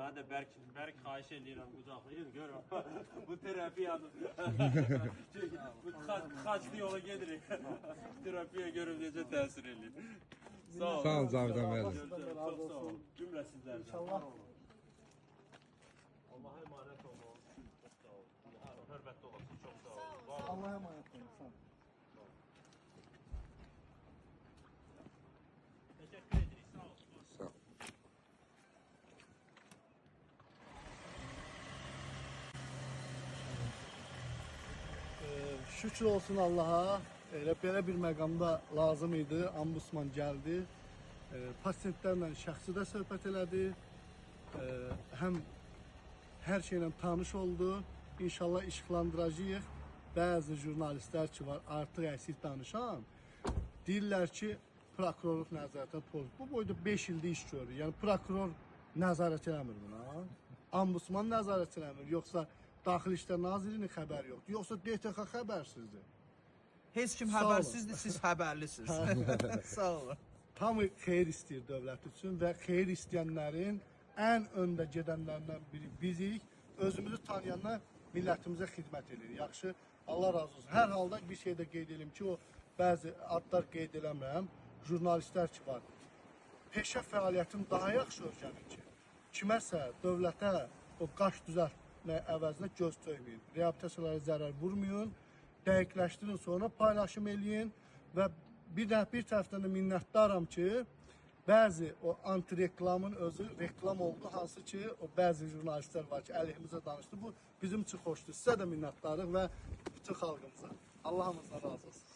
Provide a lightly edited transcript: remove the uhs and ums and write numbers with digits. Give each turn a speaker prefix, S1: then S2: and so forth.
S1: Ben de Berk xahiş edirəm qucaqlayın. Gör bu terapi yanı. Çünki bu xaçlı yola gedirik. Terapiye görüp necə təsir edir. Sağ olun.
S2: Sağ olun Cavidan müəllim.
S1: Görüşürüz. Çok sağ olun. Cümle sizlerden.
S3: İnşallah.
S1: Allah'a emanet olun. Çok sağ olun. Hürmetli olasın. Çok sağ olun. Var olun.
S3: Allah'a emanet olun. Sağ olun.
S1: Teşekkür ederiz. Sağ olun.
S2: Sağ ol.
S3: Şükür olsun Allah'a. Belə bir məqamda lazım idi. Ombudsman gəldi. Pasientlərlə şəxsi də söhbət elədi. Həm hər şeylə tanış oldu. İnşallah işıqlandıracağıq. Bəzi jurnalistlər ki var, artıq əksik danışan, deyirlər ki, prokurorluq nəzarətə pozulur. Bu boyda 5 ildir iş görür. Yəni prokuror nəzarət eləmir buna. Ombudsman nəzarət eləmir. Yoxsa Daxili İşlər Nazirliyinin xəbəri yoxdur. Yoxsa DTX xəbərsizdir.
S4: Heç kim
S3: Sağ olun.
S4: xəbərsizdir, siz xəbərlisiniz. Sağ olun.
S3: Hamı xeyir istəyir dövlət üçün və xeyir istəyənlərin ən öndə gedənlərindən biri bizik. Özümüzü tanıyanlar millətimizə xidmət edirik. Yaxşı, Allah razı olsun. Hər halda bir şey də qeyd edim ki, o bəzi adlar qeyd eləmirəm. Jurnalistlər ki var. Peşə fəaliyyətini daha yaxşı öyrənin ki, kiməsə, dövlətə o qaş düzəltmək əvəzinə göz tökməyin. Reabilitasiyalara zərər vurmayın. Dəqiqləşdirin, sonra paylaşım eləyin və bir tərəfdən də minnətdaram ki, bəzi o anti-reklamın özü reklam oldu, hansı ki, o bəzi jurnalistlər var ki, əleyhimizə danışdı. Bu bizim üçün xoşdur. Sizə də minnətdarıq və bütün xalqımıza. Allahımızdan razı olsun.